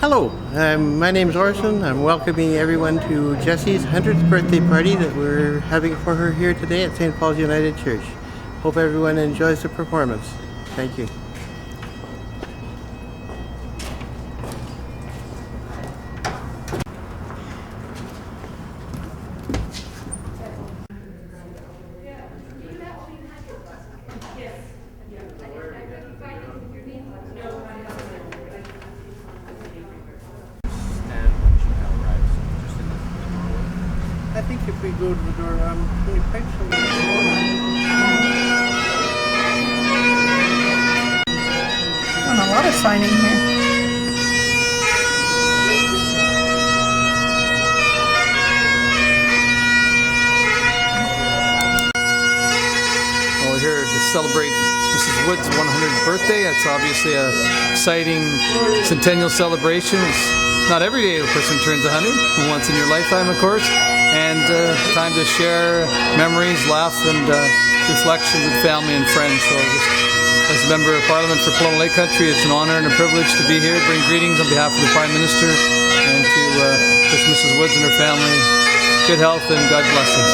Hello, my name is Orson. I'm welcoming everyone to Jessie's 100th birthday party that we're having for her here today at St. Paul's United Church. Hope everyone enjoys the performance. Thank you. I think if we go to the door, can you pipe some? Done a lot of signing here. Well, we're here to celebrate Mrs. Wood's 100th birthday. It's obviously an exciting centennial celebration. It's not every day a person turns 100, once in your lifetime, of course. And time to share memories, laugh, and reflection with family and friends. So just as a member of Parliament for Kelowna Lake Country, it's an honor and a privilege to be here, bring greetings on behalf of the Prime Minister, and to wish Mrs. Woods and her family good health and God blessings.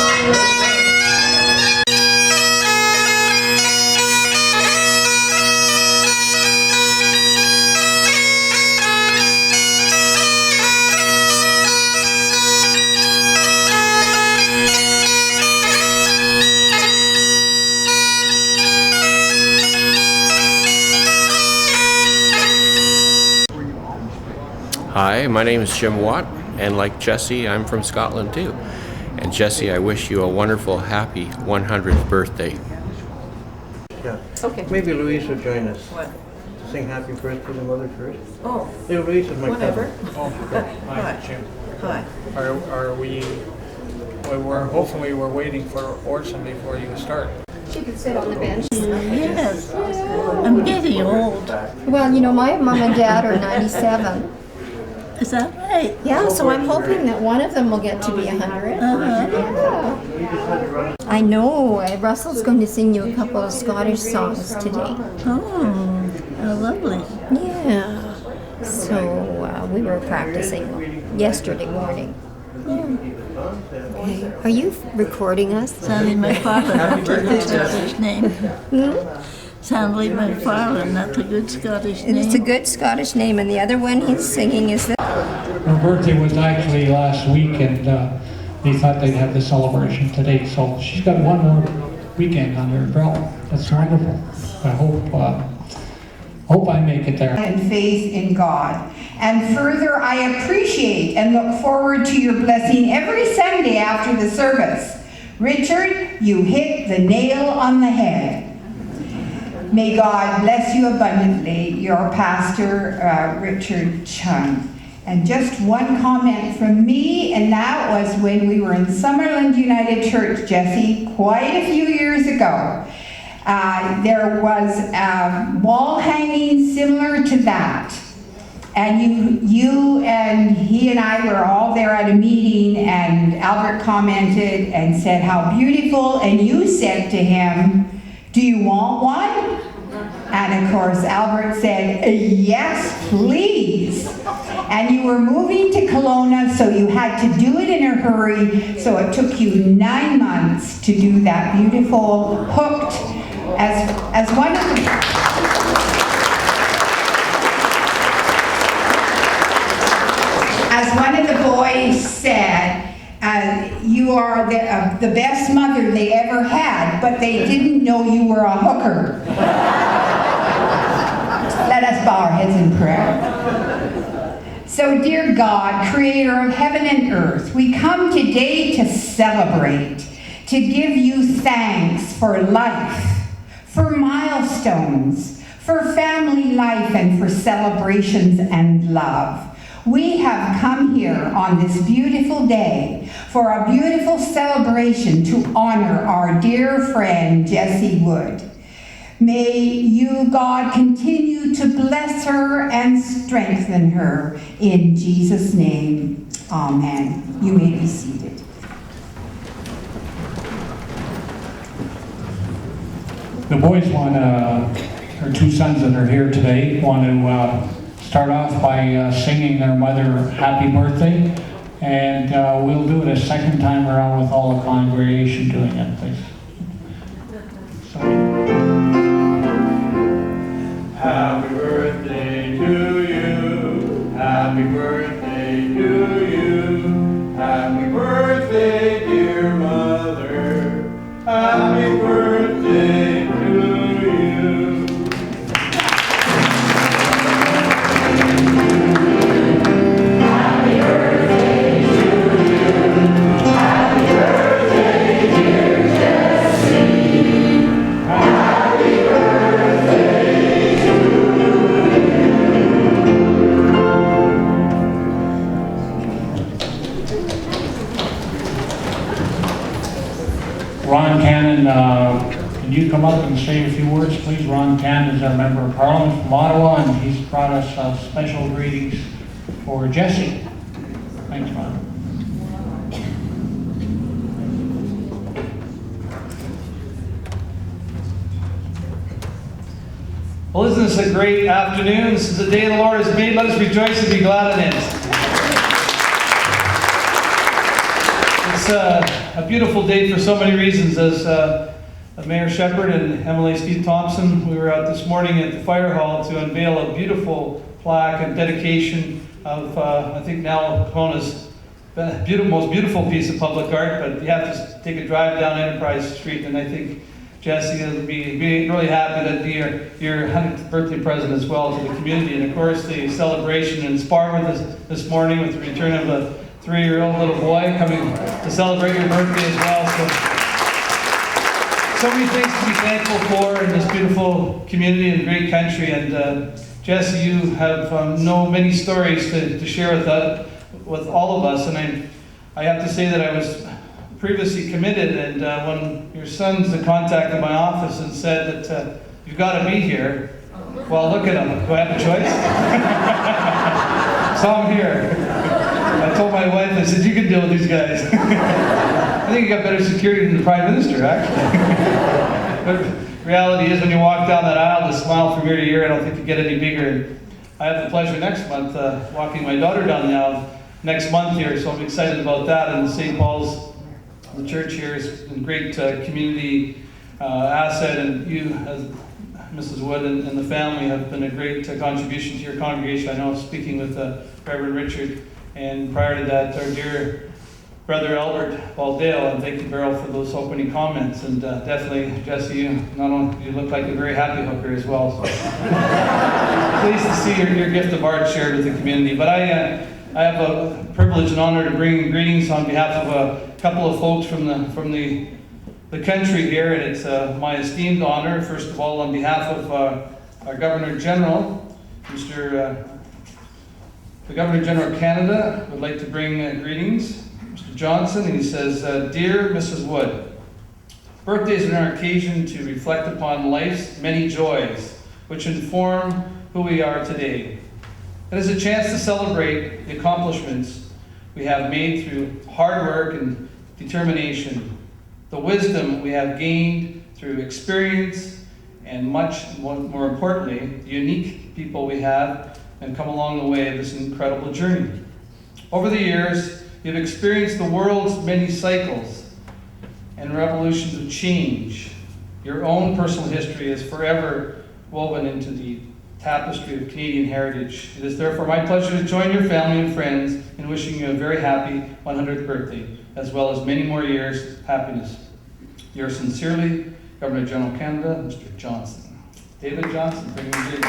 Hi, my name is Jim Watt, and like Jessie, I'm from Scotland too. And Jessie, I wish you a wonderful, happy 100th birthday. Yeah. Okay. Maybe Louise will join us. What? To sing happy birthday to Mother first. Oh, Yeah, Louise is my whatever. cousin. Oh, hi, Jim. Hi. Are we? We're hopefully we're waiting for Orson before you start. She could sit on the bench. Yes. I'm getting old. Well, you know, my mom and dad are 97. Is that right? Yeah, so I'm hoping that one of them will get to be 100. Yeah. I know. Russell's going to sing you a couple of Scottish songs today. Oh, lovely. Yeah. So we were practicing yesterday morning. Okay. Are you recording us? Sally McFarlane, that's a good Scottish name. Sally McFarlane, that's a good Scottish name. It's a good Scottish name, and the other one he's singing is the... Her birthday was actually last week, and they thought they'd have the celebration today. So she's got one more weekend on her belt. That's wonderful. I hope I make it there. And faith in God. And further, I appreciate and look forward to your blessing every Sunday after the service. Richard, you hit the nail on the head. May God bless you abundantly, your pastor, Richard Chung. And just one comment from me, and that was when we were in Summerland United Church, Jessie, quite a few years ago. There was a wall hanging similar to that. And you and he and I were all there at a meeting, and Albert commented and said how beautiful, and you said to him, "Do you want one?" And of course Albert said, "Yes, please." And you were moving to Kelowna, so you had to do it in a hurry, so it took you 9 months to do that beautiful hooked as one of the... As one of the boys said, you are the best mother they ever had, but they didn't know you were a hooker. Let us bow our heads in prayer. So, dear God, creator of heaven and earth, we come today to celebrate, to give you thanks for life, for milestones, for family life, and for celebrations and love. We have come here on this beautiful day for a beautiful celebration to honor our dear friend Jessie Wood. May you, God, continue to bless her and strengthen her in Jesus' name. Amen. You may be seated. The boys want, her two sons that are here today, want to start off by singing their mother happy birthday, and we'll do it a second time around with all the congregation doing it, please. Happy birthday to you, happy birthday to you, happy birthday dear mother, happy birthday to you. Happy birthday to you, happy birthday dear Jessie, happy birthday to you. Ron Cannon, can you come up and say a few words, please? Ron Cannon is our Member of Parliament from Ottawa, and he's brought us special greetings for Jessie. Thanks, Ron. Well, isn't this a great afternoon? This is the day the Lord has made. Let us rejoice and be glad in it. It's a beautiful day for so many reasons. As Mayor Shepherd and Emily Steve Thompson, we were out this morning at the fire hall to unveil a beautiful plaque and dedication of, I think now Kona's most beautiful piece of public art, but you have to take a drive down Enterprise Street, and I think Jessie will be really happy that be your 100th birthday present as well to the community. And of course, the celebration in Sparwood this morning with the return of a 3-year-old little boy coming to celebrate your birthday as well. So many things to be thankful for in this beautiful community and great country. And Jessie, you have many stories to share with all of us. And I have to say that I was previously committed, and when your sons contacted my office and said that you've got to be here, well, look at them. Do I have a choice? So I'm here. I told my wife, I said, you can deal with these guys. I think you got better security than the Prime Minister, actually. But reality is, when you walk down that aisle, the smile from ear to ear, I don't think you get any bigger. And I have the pleasure next month walking my daughter down the aisle next month here, so I'm excited about that. And St. Paul's, the church here, is a great community asset, and you, as Mrs. Wood and the family, have been a great contribution to your congregation. I know, speaking with Reverend Richard, and prior to that, our dear brother Albert Baldale, and thank you, Beryl, for those opening comments. And definitely, Jessie, you look like a very happy hooker as well. So. Pleased to see your gift of art shared with the community. But I have a privilege and honor to bring greetings on behalf of a couple of folks from the country here, and it's my esteemed honor, first of all, on behalf of our Governor General, the Governor General of Canada, would like to bring greetings. Mr. Johnson, and he says, Dear Mrs. Wood, birthdays are an occasion to reflect upon life's many joys, which inform who we are today. It is a chance to celebrate the accomplishments we have made through hard work and determination, the wisdom we have gained through experience, and much more importantly, the unique people we have and come along the way of this incredible journey. Over the years, you've experienced the world's many cycles and revolutions of change. Your own personal history is forever woven into the tapestry of Canadian heritage. It is therefore my pleasure to join your family and friends in wishing you a very happy 100th birthday, as well as many more years of happiness. Yours sincerely, Governor General of Canada, Mr. Johnson. David Johnson, bring him in.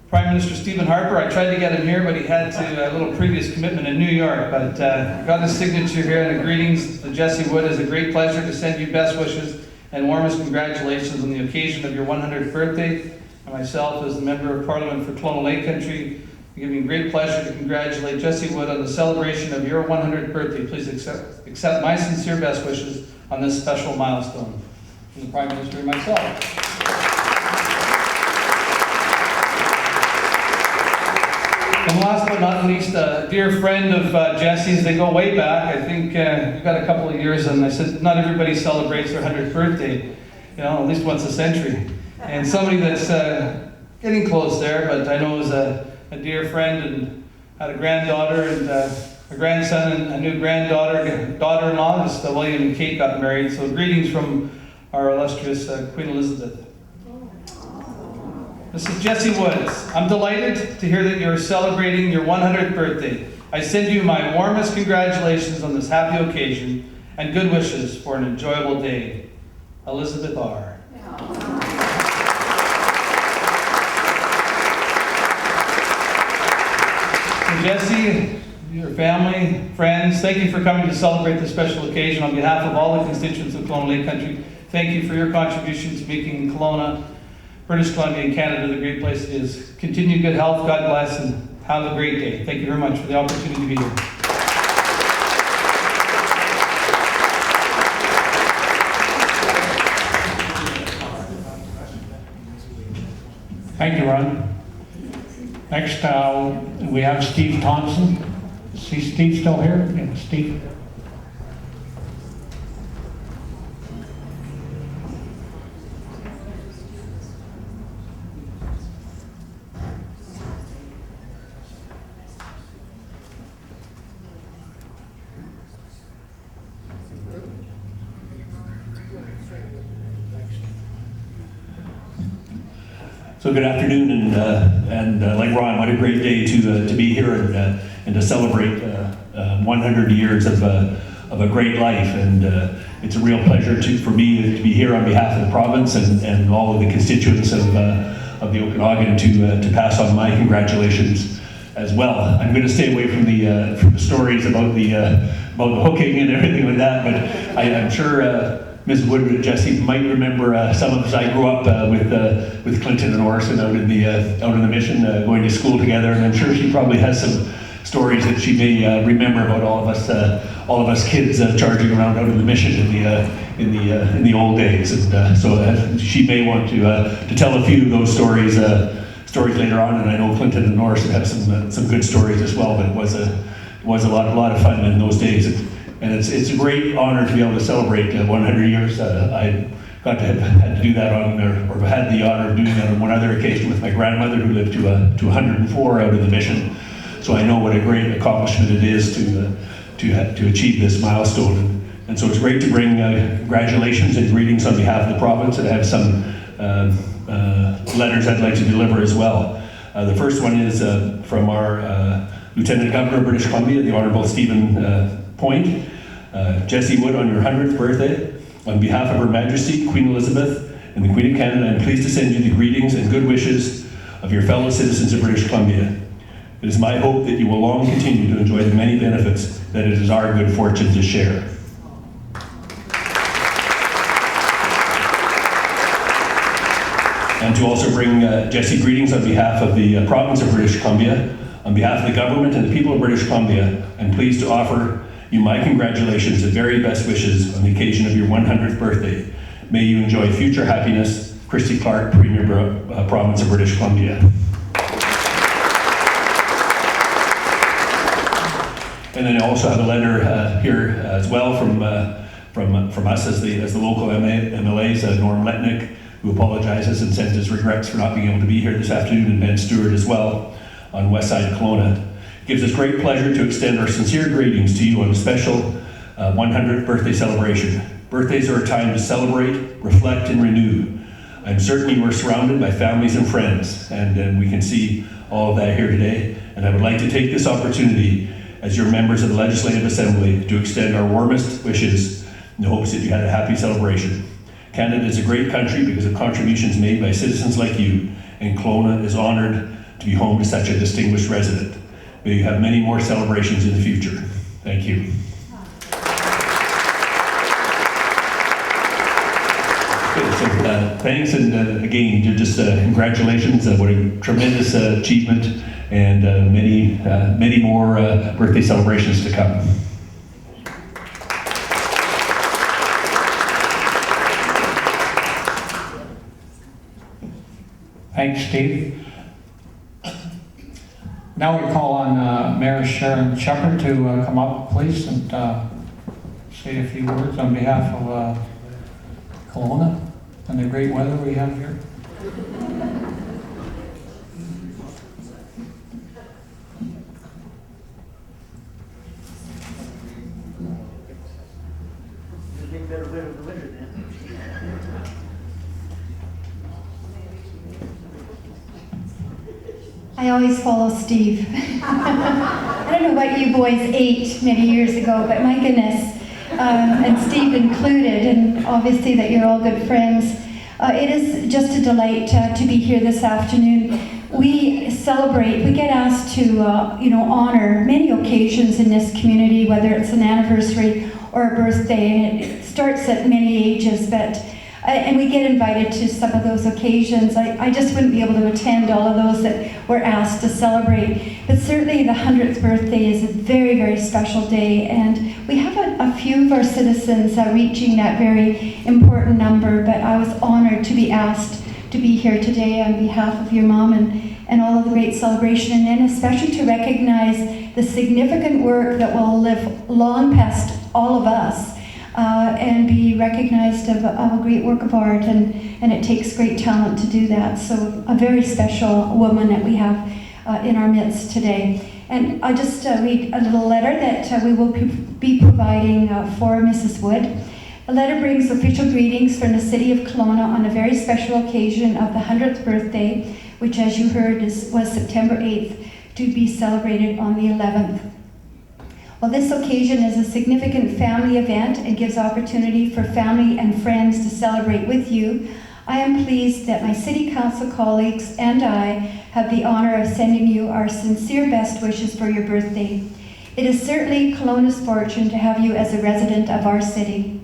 Prime Minister Stephen Harper, I tried to get him here, but he had a little previous commitment in New York, but got his signature here, and the greetings to Jessie Wood. It's a great pleasure to send you best wishes and warmest congratulations on the occasion of your 100th birthday. And myself, as the Member of Parliament for Kelowna Lake Country, it gives me great pleasure to congratulate Jessie Wood on the celebration of your 100th birthday. Please accept my sincere best wishes on this special milestone. From the Prime Minister and myself. And last but not least, a dear friend of Jessie's, they go way back. I think we've got a couple of years, and I said not everybody celebrates their 100th birthday. at least once a century. And somebody that's getting close there, but I know is a dear friend and had a granddaughter and a grandson and a new daughter-in-law, as William and Kate got married. So greetings from our illustrious Queen Elizabeth. This is Jessie Woods. I'm delighted to hear that you're celebrating your 100th birthday. I send you my warmest congratulations on this happy occasion and good wishes for an enjoyable day. Elizabeth R. And Jessie, your family, friends, thank you for coming to celebrate this special occasion. On behalf of all the constituents of Kelowna Lake Country, thank you for your contribution to making Kelowna, British Columbia, and Canada the great place it is. Continued good health, God bless, and have a great day. Thank you very much for the opportunity to be here. Thank you, Ron. Next, we have Steve Thompson. See Steve still here? Yeah, Steve. So good afternoon, and like Ron, what a great day to be here and to celebrate 100 years of a great life. And it's a real pleasure for me to be here on behalf of the province and all of the constituents of the Okanagan to pass on my congratulations as well. I'm going to stay away from the stories about the hooking and everything like that, but I'm sure. Ms. Woodward and Jessie might remember some of us. I grew up with Clinton and Orson out in the mission, going to school together, and I'm sure she probably has some stories that she may remember about all of us kids charging around out in the mission in the old days. And so she may want to tell a few of those stories later on. And I know Clinton and Orson have some good stories as well. But it was a lot of fun in those days. And it's a great honor to be able to celebrate 100 years. I got to had to do that or had the honor of doing that on one other occasion with my grandmother, who lived to 104 out of the mission. So I know what a great accomplishment it is to achieve this milestone. And so it's great to bring congratulations and greetings on behalf of the province, and I have some letters I'd like to deliver as well. The first one is from our Lieutenant Governor of British Columbia, the Honourable Stephen Point. Jessie Wood, on your 100th birthday, on behalf of Her Majesty Queen Elizabeth and the Queen of Canada, I'm pleased to send you the greetings and good wishes of your fellow citizens of British Columbia. It is my hope that you will long continue to enjoy the many benefits that it is our good fortune to share. And to also bring Jessie greetings on behalf of the province of British Columbia, on behalf of the government and the people of British Columbia, I'm pleased to offer you my congratulations and very best wishes on the occasion of your 100th birthday. May you enjoy future happiness. Christy Clark, Premier, Province of British Columbia. And then I also have a letter here as well from us as the local MLAs, Norm Letnick, who apologizes and sends his regrets for not being able to be here this afternoon, and Ben Stewart as well on West Side of Kelowna. It gives us great pleasure to extend our sincere greetings to you on a special 100th birthday celebration. Birthdays are a time to celebrate, reflect, and renew. I'm certain you are surrounded by families and friends, and we can see all of that here today. And I would like to take this opportunity as your members of the Legislative Assembly to extend our warmest wishes in the hopes that you had a happy celebration. Canada is a great country because of contributions made by citizens like you, and Kelowna is honored to be home to such a distinguished resident. May you have many more celebrations in the future. Thank you. Okay, so thanks, and again, just congratulations. What a tremendous achievement, and many more birthday celebrations to come. Thanks, Steve. Now we call on Mayor Sharon Shepherd to come up, please, and say a few words on behalf of Kelowna. great weather we have here? I always follow Steve. I don't know what you boys ate many years ago, but my goodness, and Steve included, and obviously that you're all good friends. It is just a delight to be here this afternoon. We celebrate, we get asked to honor many occasions in this community, whether it's an anniversary or a birthday, and it starts at many ages, but and we get invited to some of those occasions. I just wouldn't be able to attend all of those that we're asked to celebrate. But certainly the 100th birthday is a very, very special day. And we have a few of our citizens reaching that very important number. But I was honored to be asked to be here today on behalf of your mom and all of the great celebration. And then especially to recognize the significant work that will live long past all of us. And be recognized of a great work of art, and it takes great talent to do that. So a very special woman that we have in our midst today. And I just read a little letter that we will be providing for Mrs. Wood. The letter brings official greetings from the city of Kelowna on a very special occasion of the 100th birthday, which, as you heard, was September 8th, to be celebrated on the 11th. While this occasion is a significant family event and gives opportunity for family and friends to celebrate with you, I am pleased that my City Council colleagues and I have the honor of sending you our sincere best wishes for your birthday. It is certainly Kelowna's fortune to have you as a resident of our city.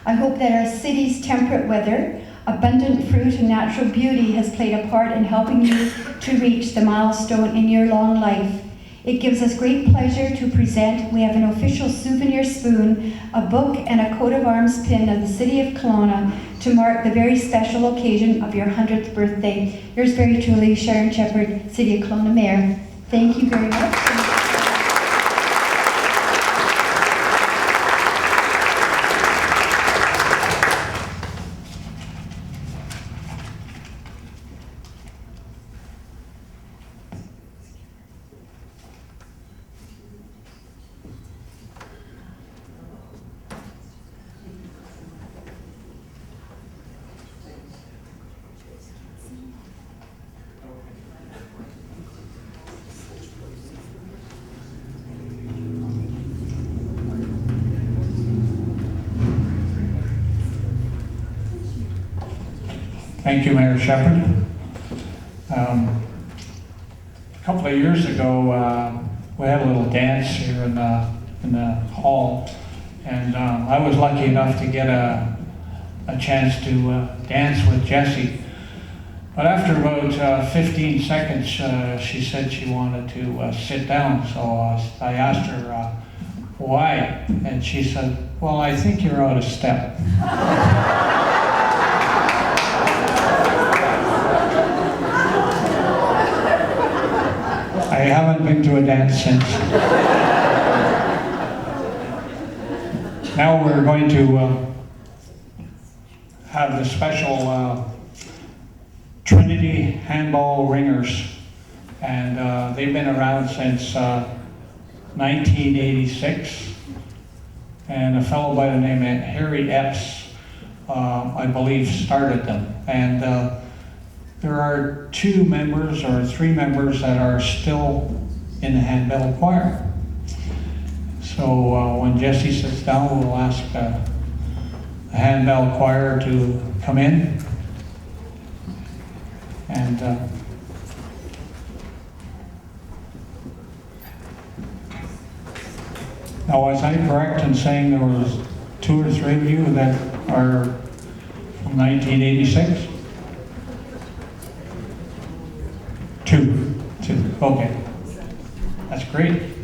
I hope that our city's temperate weather, abundant fruit and natural beauty has played a part in helping you to reach the milestone in your long life. It gives us great pleasure to present. We have an official souvenir spoon, a book, and a coat of arms pin of the City of Kelowna to mark the very special occasion of your 100th birthday. Yours very truly, Sharon Shepherd, City of Kelowna Mayor. Thank you very much. Thank you, Mayor Shepherd. A couple of years ago, we had a little dance here in the hall, and I was lucky enough to get a chance to dance with Jessie. But after about 15 seconds, she said she wanted to sit down, so I asked her why, and she said, "Well, I think you're out of step." I haven't been to a dance since. Now we're going to have the special Trinity Handball Ringers, and they've been around since 1986, and a fellow by the name of Harry Epps, I believe, started them. And there are 2 members or 3 members that are still in the handbell choir. So when Jessie sits down, we'll ask the handbell choir to come in. And now, was I correct in saying there was 2 or 3 of you that are from 1986? 2. Okay. That's great.